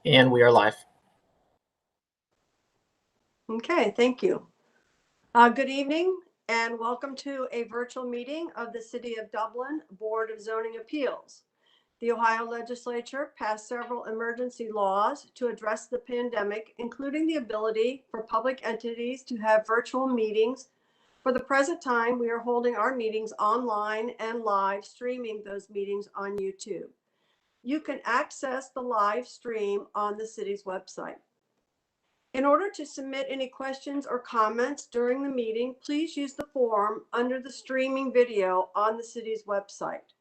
And we are live. Okay, thank you. Good evening and welcome to a virtual meeting of the City of Dublin Board of Zoning Appeals. The Ohio Legislature passed several emergency laws to address the pandemic, including the ability for public entities to have virtual meetings. For the present time, we are holding our meetings online and live streaming those meetings on YouTube. You can access the live stream on the city's website. In order to submit any questions or comments during the meeting, please use the form under the streaming video on the city's website.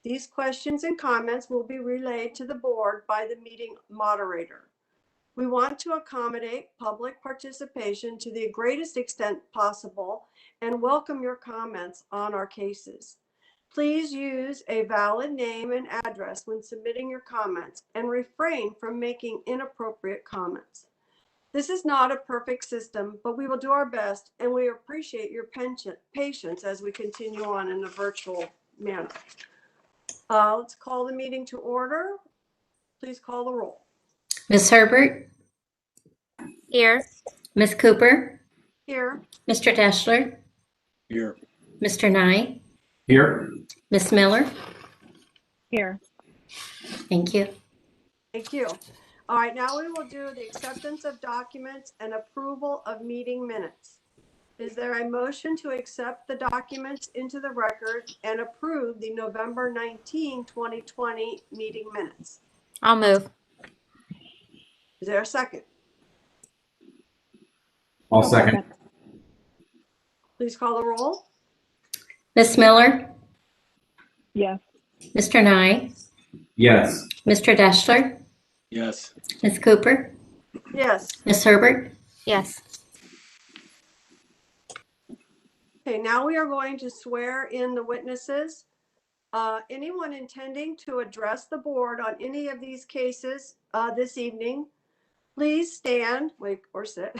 These questions and comments will be relayed to the board by the meeting moderator. We want to accommodate public participation to the greatest extent possible and welcome your comments on our cases. Please use a valid name and address when submitting your comments and refrain from making inappropriate comments. This is not a perfect system, but we will do our best, and we appreciate your patience as we continue on in a virtual manner. Let's call the meeting to order. Please call the roll. Ms. Herbert? Here. Ms. Cooper? Here. Mr. Deschler? Here. Mr. Nye? Here. Ms. Miller? Here. Thank you. Thank you. All right, now we will do the acceptance of documents and approval of meeting minutes. Is there a motion to accept the documents into the record and approve the November 19, 2020 meeting minutes? I'll move. Is there a second? I'll second. Please call the roll. Ms. Miller? Yes. Mr. Nye? Yes. Mr. Deschler? Yes. Ms. Cooper? Yes. Ms. Herbert? Yes. Okay, now we are going to swear in the witnesses. Anyone intending to address the board on any of these cases this evening, please stand, wait, or sit,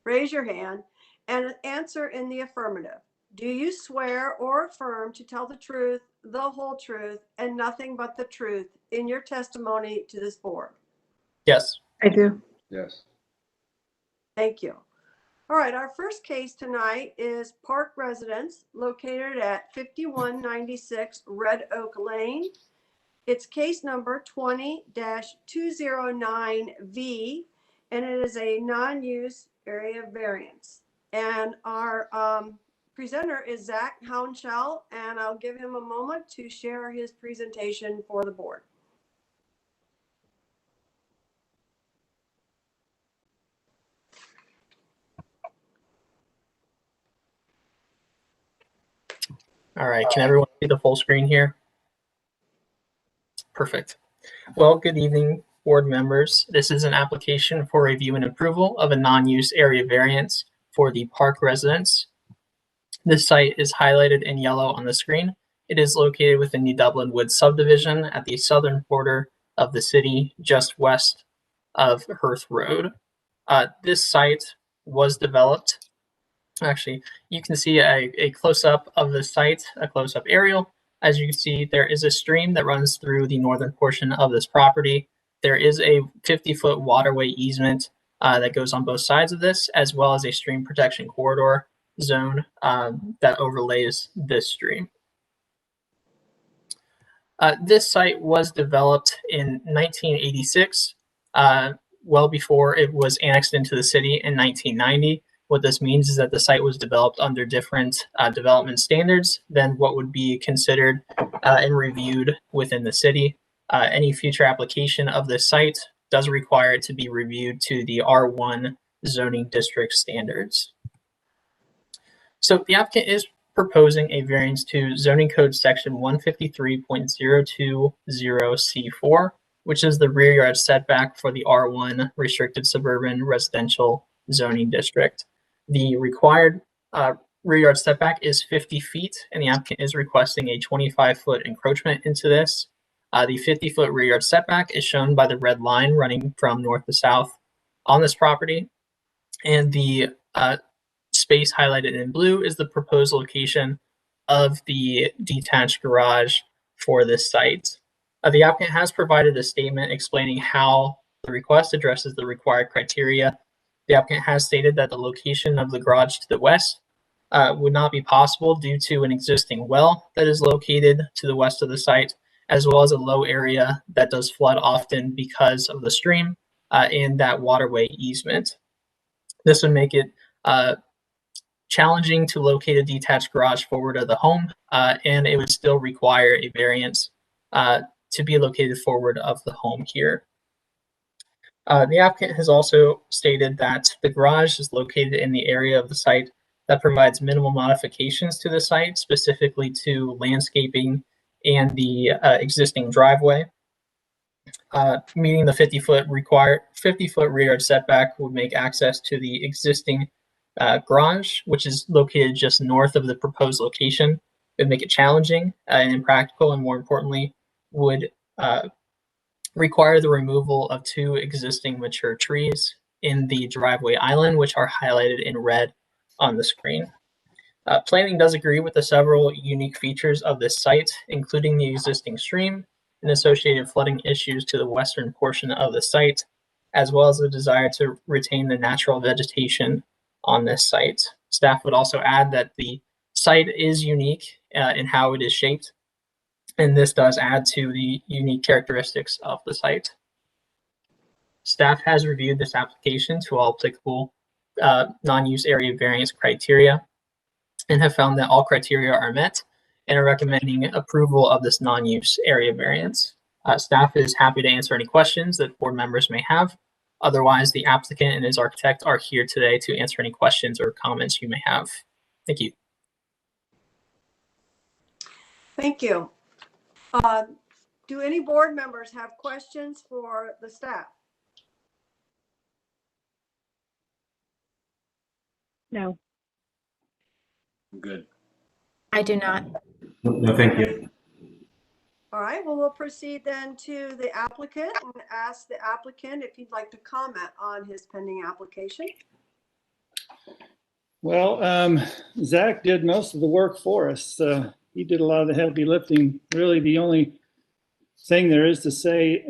raise your hand, and answer in the affirmative. Do you swear or affirm to tell the truth, the whole truth, and nothing but the truth in your testimony to this board? Yes. I do. Yes. Thank you. All right, our first case tonight is Park Residence located at 5196 Red Oak Lane. It's case number 20-209V, and it is a non-use area variance. And our presenter is Zach Hounshell, and I'll give him a moment to share his presentation for the board. All right. Can everyone see the full screen here? Perfect. Well, good evening, board members. This is an application for review and approval of a non-use area variance for the Park Residence. This site is highlighted in yellow on the screen. It is located within the Dublin Woods subdivision at the southern border of the city, just west of Hearth Road. This site was developed. Actually, you can see a close-up of the site, a close-up aerial. As you can see, there is a stream that runs through the northern portion of this property. There is a 50-foot waterway easement that goes on both sides of this, as well as a stream protection corridor zone that overlays this stream. This site was developed in 1986, well before it was annexed into the city in 1990. What this means is that the site was developed under different development standards than what would be considered and reviewed within the city. Any future application of this site does require it to be reviewed to the R1 zoning district standards. So the applicant is proposing a variance to zoning code section 153.020C4, which is the rear yard setback for the R1 restricted suburban residential zoning district. The required rear yard setback is 50 feet, and the applicant is requesting a 25-foot encroachment into this. The 50-foot rear yard setback is shown by the red line running from north to south on this property, and the space highlighted in blue is the proposed location of the detached garage for this site. The applicant has provided a statement explaining how The request addresses the required criteria. The applicant has stated that the location of the garage to the west would not be possible due to an existing well that is located to the west of the site, as well as a low area that does flood often because of the stream and that waterway easement. This would make it challenging to locate a detached garage forward of the home, and it would still require a variance to be located forward of the home here. The applicant has also stated that the garage is located in the area of the site that provides minimal modifications to the site, specifically to landscaping and the existing driveway. Meaning the 50-foot rear yard setback would make access to the existing garage, which is located just north of the proposed location. It would make it challenging and impractical, and more importantly, would require the removal of 2 existing mature trees in the driveway island, which are highlighted in red on the screen. Planning does agree with the several unique features of this site, including the existing stream and associated flooding issues to the western portion of the site, as well as the desire to retain the natural vegetation on this site. Staff would also add that the site is unique in how it is shaped, and this does add to the unique characteristics of the site. Staff has reviewed this application to all applicable non-use area variance criteria and have found that all criteria are met and are recommending approval of this non-use area variance. Staff is happy to answer any questions that board members may have. Otherwise, the applicant and his architect are here today to answer any questions or comments you may have. Thank you. Thank you. Do any board members have questions for the staff? No. I'm good. I do not. No, thank you. All right, well, we'll proceed then to the applicant and ask the applicant if he'd like to comment on his pending application. Well, Zach did most of the work for us. He did a lot of the heavy lifting. Really, the only thing there is to say,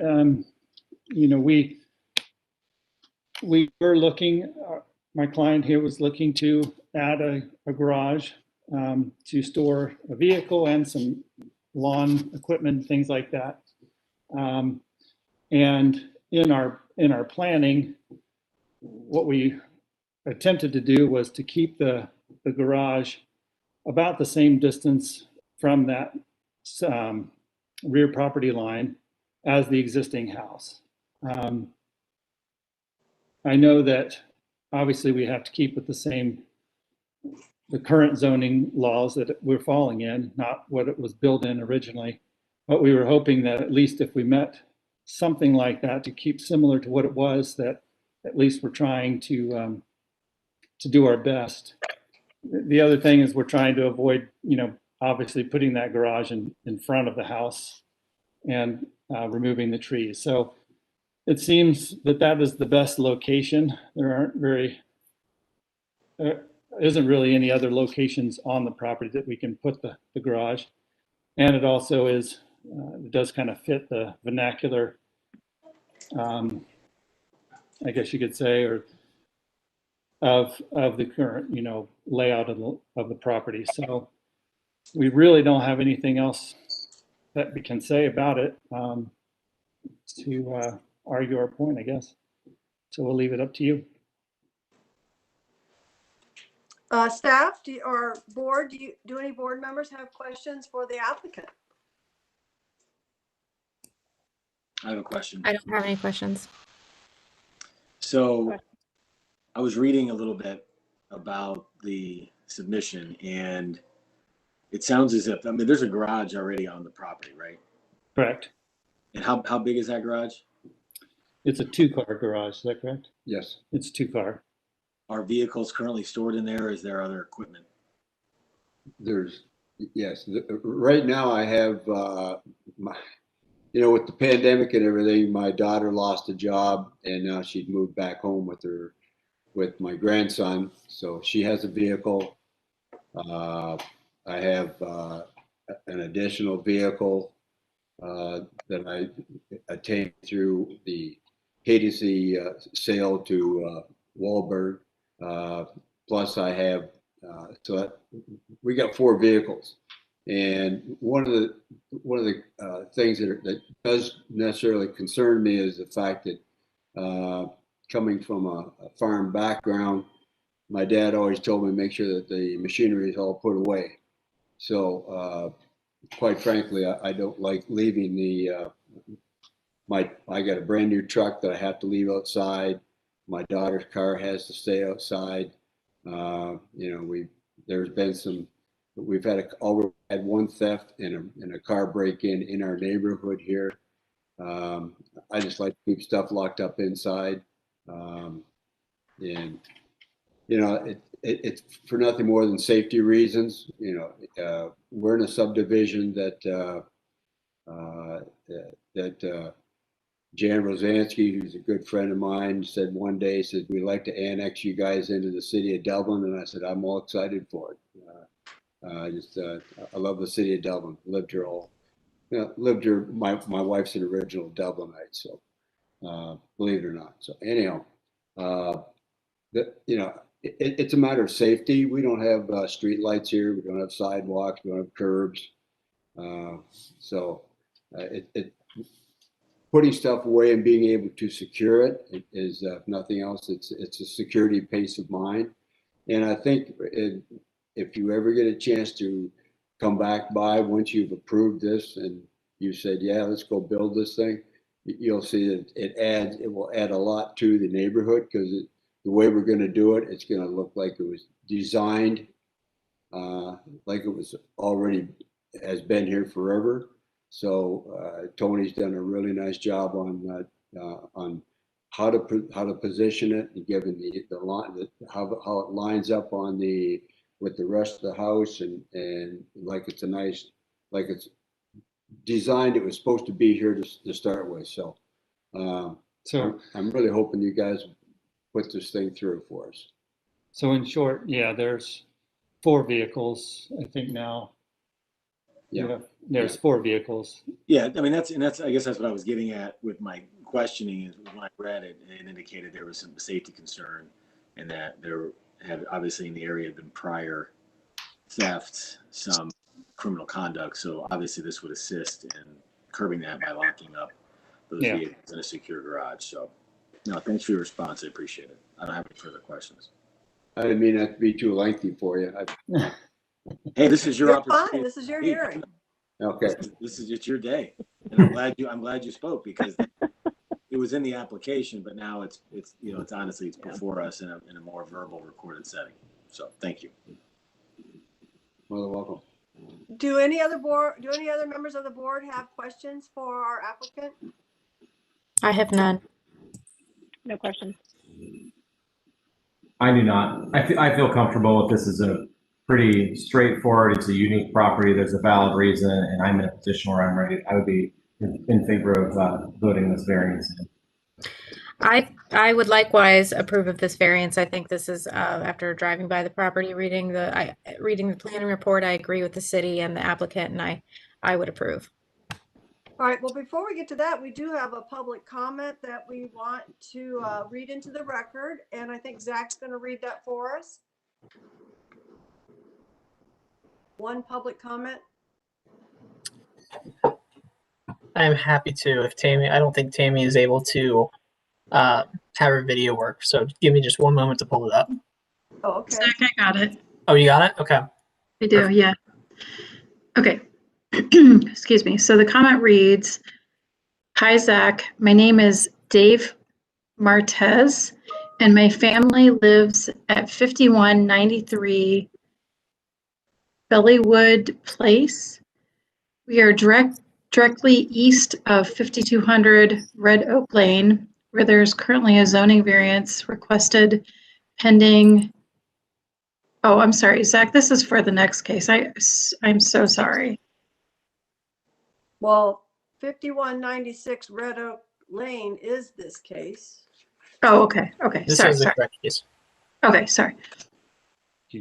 you know, we were looking, my client here was looking to add a garage to store a vehicle and some lawn equipment, things like that. And in our planning, what we attempted to do was to keep the garage about the same distance from that rear property line as the existing house. I know that obviously we have to keep with the current zoning laws that we're falling in, not what it was built in originally. But we were hoping that at least if we met something like that to keep similar to what it was, that at least we're trying to do our best. The other thing is we're trying to avoid, you know, obviously putting that garage in front of the house and removing the trees. So it seems that is the best location. There isn't really any other locations on the property that we can put the garage. And it also is, it does kind of fit the vernacular, I guess you could say, or of the current, you know, layout of the property. So we really don't have anything else that we can say about it to argue our point, I guess. So we'll leave it up to you. Staff, or board, do any board members have questions for the applicant? I have a question. I don't have any questions. So I was reading a little bit about the submission, and it sounds as if, I mean, there's a garage already on the property, right? Correct. And how big is that garage? It's a 2-car garage, is that correct? Yes. It's 2-car. Are vehicles currently stored in there, or is there other equipment? Yes. Right now I have, you know, with the pandemic and everything, my daughter lost a job and now she'd moved back home with my grandson. So she has a vehicle. I have an additional vehicle that I attained through the Hayden's sale to Wahlberg. Plus I have, we got 4 vehicles. And one of the things that does necessarily concern me is the fact that coming from a farm background, my dad always told me to make sure that the machinery is all put away. So quite frankly, I don't like leaving I got a brand new truck that I have to leave outside. My daughter's car has to stay outside. There's been we've already had one theft and a car break-in in our neighborhood here. I just like to keep stuff locked up inside. And it's for nothing more than safety reasons. We're in a subdivision that Jan Rosansky, who's a good friend of mine, said one day, we'd like to annex you guys into the city of Dublin. And I said, I'm all excited for it. I love the city of Dublin. Lived here my wife's an original Dublinite, so believe it or not. So anyhow, it's a matter of safety. We don't have street lights here. We don't have sidewalks. We don't have curbs. Putting stuff away and being able to secure it is, if nothing else, it's a security peace of mind. And I think if you ever get a chance to come back by once you've approved this and you said, yeah, let's go build this thing, you'll see that it will add a lot to the neighborhood, because the way we're going to do it, it's going to look like it was designed, like it was already has been here forever. So Tony's done a really nice job on how to position it, and given the line, how it lines up with the rest of the house, and like it's designed. It was supposed to be here to start with. So I'm really hoping you guys put this thing through for us. So in short, yeah, there's 4 vehicles, I think now. Yeah. There's 4 vehicles. Yeah, I mean, that's I guess that's what I was getting at with my questioning, is when I read it, it indicated there was some safety concern, and that there had obviously in the area been prior thefts, some criminal conduct. So obviously this would assist in curbing that by locking up those vehicles in a secure garage. So no, thanks for your response. I appreciate it. I don't have any further questions. I didn't mean that to be too lengthy for you. Hey, this is your opportunity. Fine. This is your hearing. Okay. This is it's your day, and I'm glad you spoke, because it was in the application, but now it's honestly before us in a more verbal recorded setting. So thank you. Well, welcome. Do any other members of the board have questions for our applicant? I have none. No questions. I do not. I feel comfortable if this is a pretty straightforward. It's a unique property. There's a valid reason, and I'm in a position where I would be in favor of voting this variance in. I would likewise approve of this variance. I think this is, after driving by the property, reading the planning report, I agree with the city and the applicant, and I would approve. All right, well, before we get to that, we do have a public comment that we want to read into the record, and I think Zach's going to read that for us. One public comment. I'm happy to. I don't think Tammy is able to have her video work, so give me just one moment to pull it up. Oh, okay. Zach, I got it. Oh, you got it? Okay. I do, yeah. Okay. Excuse me. So the comment reads, "Hi, Zach. My name is Dave Martez, and my family lives at 5193 Bellywood Place. We are directly east of 5200 Red Oak Lane, where there's currently a zoning variance requested pending." Oh, I'm sorry, Zach, this is for the next case. I'm so sorry. Well, 5196 Red Oak Lane is this case. Oh, okay. Okay. This Sorry. is the correct case. Okay. Sorry.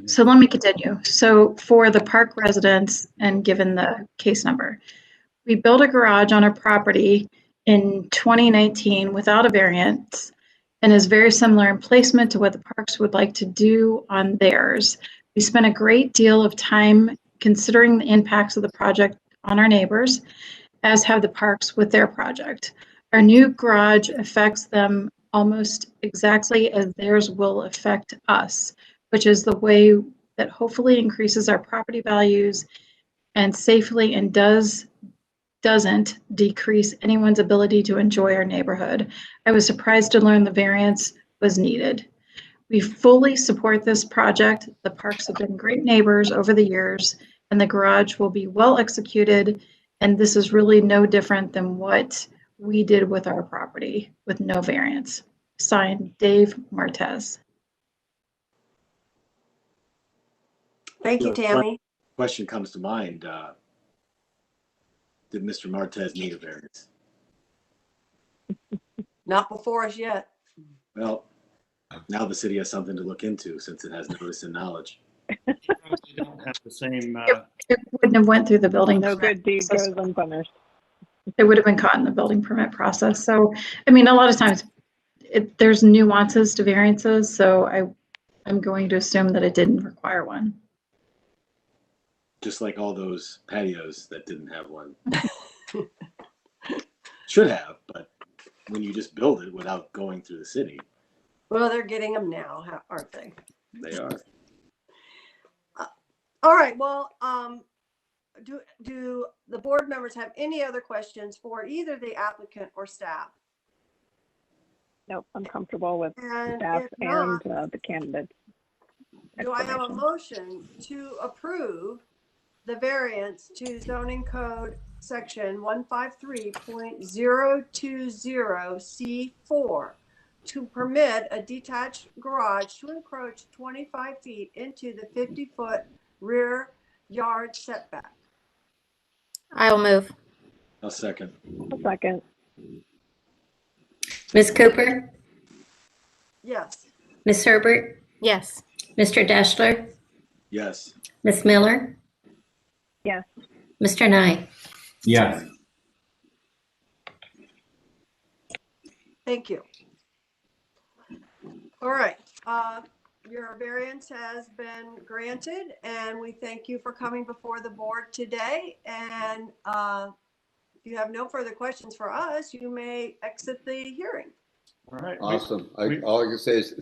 So let me continue. So for the park residents, and given the case number, we built a garage on our property in 2019 without a variance and is very similar in placement to what the parks would like to do on theirs. We spent a great deal of time considering the impacts of the project on our neighbors, as have the parks with their project. Our new garage affects them almost exactly as theirs will affect us, which is the way that hopefully increases our property values and safely and doesn't decrease anyone's ability to enjoy our neighborhood. I was surprised to learn the variance was needed. We fully support this project. The parks have been great neighbors over the years, and the garage will be well executed. And this is really no different than what we did with our property with no variance. Signed, Dave Martez. Thank you, Tammy. Question comes to mind. Did Mr. Martez need a variance? Not before us yet. Well, now the city has something to look into since it has notice and knowledge. We don't have the same, It wouldn't have went through the building. No permit good deed process. goes unpunished. It would have been caught in the building permit process. So, I mean, a lot of times there's nuances to variances. So I'm going to assume that it didn't require one. Just like all those patios that didn't have one. Should have, but when you just build it without going through the city, Well, they're getting them now, aren't they? they are. All right, well, do the board members have any other questions for either the applicant or staff? Nope, I'm comfortable with And staff if not, and the candidates. do I have a explanation. motion to approve the variance to zoning code section 153.020C4 to permit a detached garage to encroach 25 feet into the 50-foot rear yard setback? I'll move. I'll second. A second. Ms. Cooper, Yes. Ms. Herbert, Yes. Mr. Deschler, Yes. Ms. Miller, Yes. Mr. Nye. Yes. Thank you. All right, your variance has been granted and we thank you for coming before the board today. And if you have no further questions for us, you may exit the hearing. all right. Awesome. All I can say is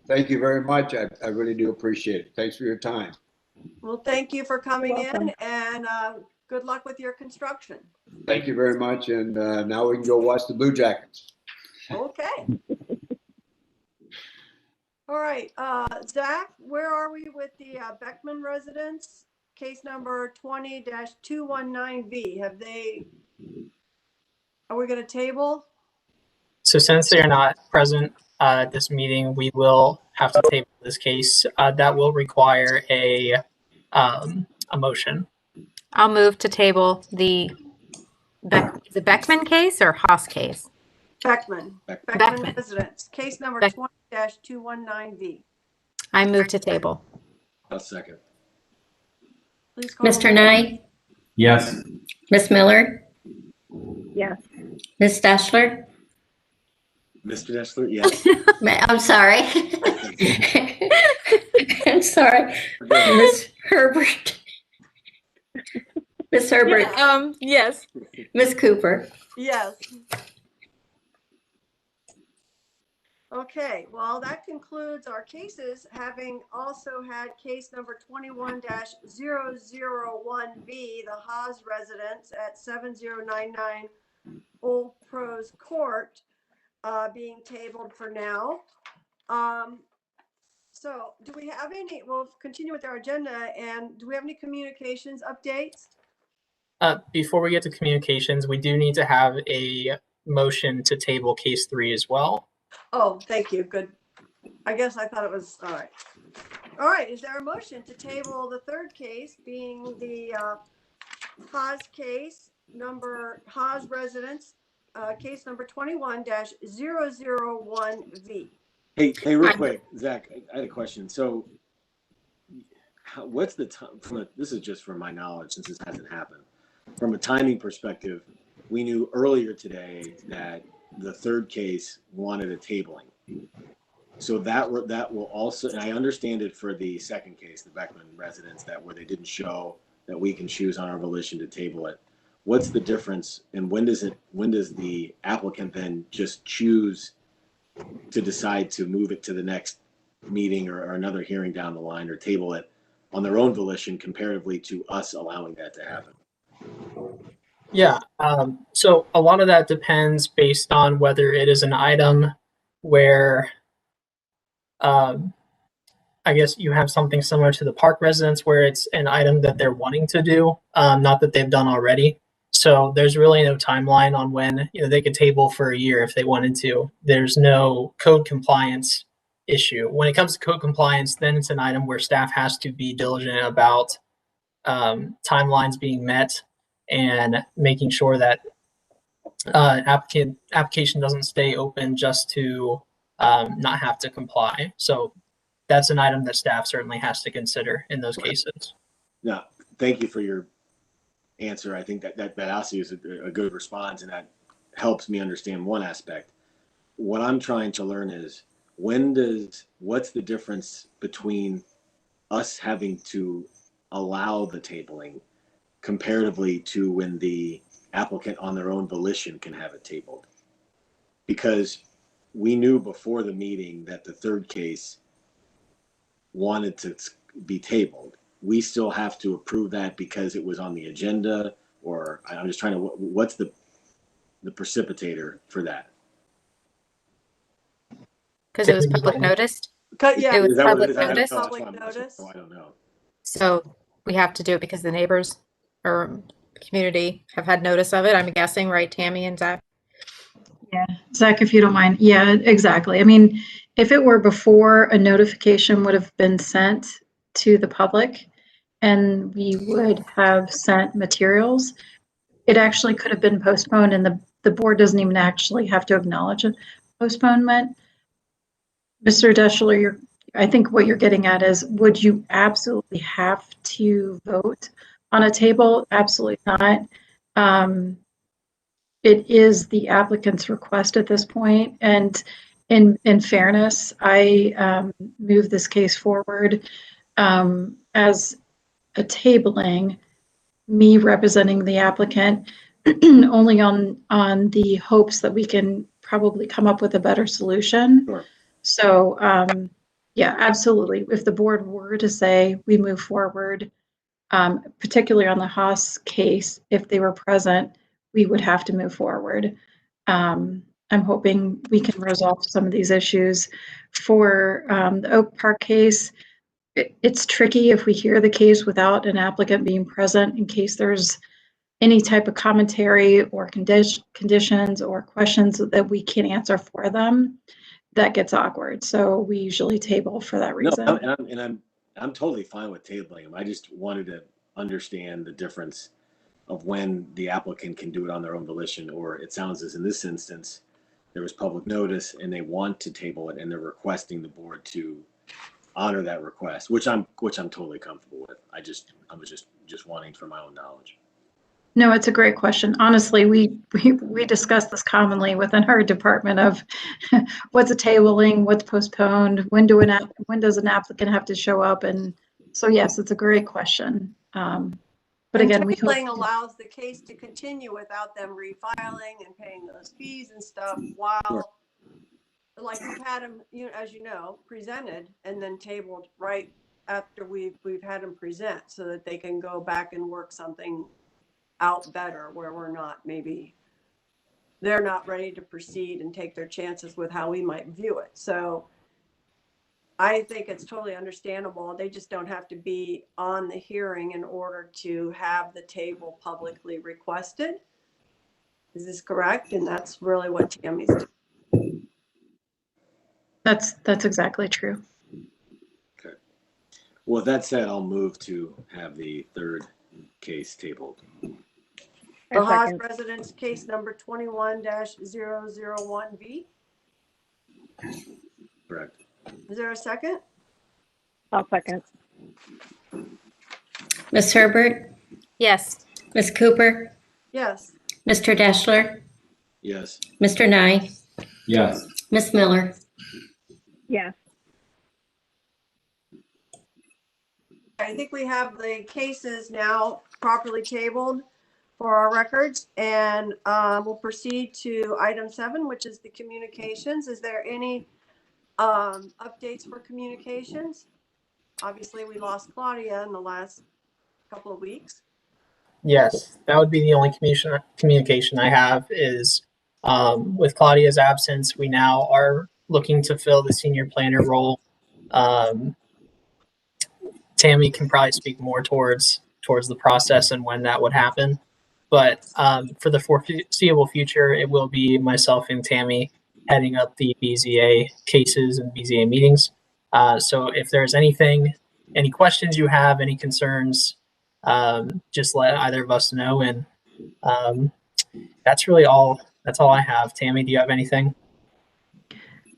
thank you very much. I really do appreciate it. Thanks for your time. Well, thank you for coming You're in and good luck with your construction. Thank you very much. And now we can go watch the Blue Jackets. Okay. All right, Zach, where are we with the Beckman residence? Case number 20-219V. Are we going to table? So since they are not present at this meeting, we will have to table this case. That will require a motion. I'll move to table the Beckman case or Haas case? Beckman Beckman. residence, case number Beck- 20-219V. I move to table. I'll second. Please call. Mr. Nye, Yes. Ms. Miller, Yes. Ms. Deschler. Mr. Deschler, yes. I'm sorry. I'm sorry. Ms. Herbert. Ms. Herbert, Yes. Ms. Cooper. Yes. Okay, well, that concludes our cases, having also had case number 21-001B, the Haas residence at 7099 Old Pros Court, being tabled for now. So do we have any, we'll continue with our agenda, and do we have any communications updates? Before we get to communications, we do need to have a motion to table case 3 as well. Oh, thank you. Good. I guess I thought it was, all right. All right, is there a motion to table the third case being the Haas case, Haas residence, case number 21-001V? Hey, real quick, Zach, I had a question. So what's the time, this is just from my knowledge since this hasn't happened. From a timing perspective, we knew earlier today that the third case wanted a tabling. So that will also, and I understand it for the second case, the Beckman residents, that where they didn't show that we can choose on our volition to table it. What's the difference, and when does the applicant then just choose to decide to move it to the next meeting or another hearing down the line, or table it on their own volition comparatively to us allowing that to happen? Yeah, so a lot of that depends based on whether it is an item where I guess you have something similar to the park residents where it's an item that they're wanting to do, not that they've done already. So there's really no timeline on when they could table for a year if they wanted to. There's no code compliance issue. When it comes to code compliance, then it's an item where staff has to be diligent about timelines being met and making sure that application doesn't stay open just to not have to comply. So that's an item that staff certainly has to consider in those cases. Yeah, thank you for your answer. I think that also is a good response, and that helps me understand one aspect. What I'm trying to learn is what's the difference between us having to allow the tabling comparatively to when the applicant on their own volition can have it tabled? Because we knew before the meeting that the third case wanted to be tabled. We still have to approve that because it was on the agenda, or I'm just trying to, what's the precipitator for that? Because it was public noticed. Yeah, It was Is that what it public is? I don't notice. know. Public notice. I don't know. So we have to do it because the neighbors or community have had notice of it. I'm guessing, right, Tammy and Zach? Yeah, Zach, if you don't mind. Yeah, exactly. I mean, if it were before, a notification would have been sent to the public and we would have sent materials. It actually could have been postponed, and the board doesn't even actually have to acknowledge a postponement. Mr. Deschler, I think what you're getting at is, would you absolutely have to vote on a table? Absolutely not. It is the applicant's request at this point, and in fairness, I moved this case forward as a tabling, me representing the applicant, only on the hopes that we can probably come up with a better solution. Sure. So, yeah, absolutely. If the board were to say we move forward, particularly on the Haas case, if they were present, we would have to move forward. I'm hoping we can resolve some of these issues. For the Oak Park case, it's tricky if we hear the case without an applicant being present in case there's any type of commentary or conditions or questions that we can't answer for them. That gets awkward. So we usually table for that reason. No, I'm totally fine with tabling them. I just wanted to understand the difference of when the applicant can do it on their own volition, or it sounds as in this instance, there was public notice and they want to table it and they're requesting the board to honor that request, which I'm totally comfortable with. I was just wanting for my own knowledge. No, it's a great question. Honestly, we discuss this commonly within our department of what's a tabling, what's postponed, when does an applicant have to show up? And so, yes, it's a great question. But again, tabling allows the case to continue without them refiling and paying those fees and stuff while, Sure. like we've had them, as you know, presented and then tabled right after we've had them present so that they can go back and work something out better where they're not ready to proceed and take their chances with how we might view it. So I think it's totally understandable. They just don't have to be on the hearing in order to have the table publicly requested. Is this correct? And that's really what Tammy's doing. That's exactly true. Okay. Well, with that said, I'll move to have the third case tabled. The Haas residence case number 21-001B. Correct. Is there a second? I'll second. Ms. Herbert, Yes. Ms. Cooper, Yes. Mr. Deschler, Yes. Mr. Nye, Yes. Miss Miller. Yes. I think we have the cases now properly tabled for our records, and we'll proceed to item 7, which is the communications. Is there any updates for communications? Obviously, we lost Claudia in the last couple of weeks. Yes, that would be the only communication I have is with Claudia's absence, we now are looking to fill the senior planner role. Tammy can probably speak more towards the process and when that would happen. But for the foreseeable future, it will be myself and Tammy heading up the BZA cases and BZA meetings. So if there's any questions you have, any concerns, just let either of us know. And that's really all. That's all I have. Tammy, do you have anything?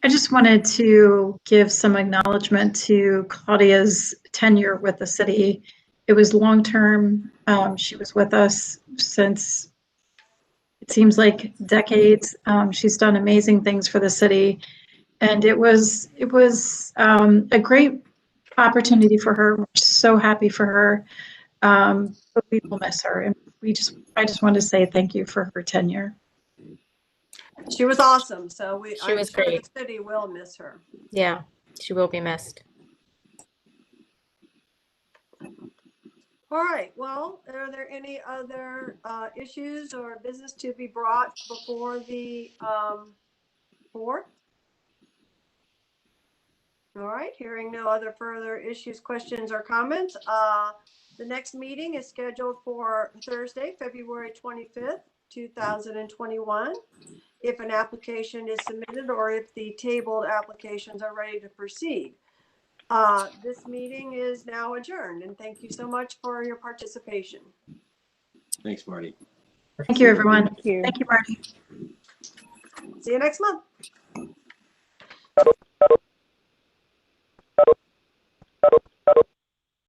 I just wanted to give some acknowledgement to Claudia's tenure with the city. It was long-term. She was with us since, it seems like, decades. She's done amazing things for the city. And it was a great opportunity for her. We're so happy for her. But we will miss her. And I just wanted to say thank you for her tenure. She was awesome, so She was sure great. the city will miss her. Yeah, she will be missed. All right, well, are there any other issues or business to be brought before the board? All right, hearing no other further issues, questions, or comments, the next meeting is scheduled for Thursday, February 25th, 2021. If an application is submitted or if the tabled applications are ready to proceed. This meeting is now adjourned, and thank you so much for your participation. Thanks, Marty. Thank you, everyone. Thank you. Thank you, Marty. See you next month.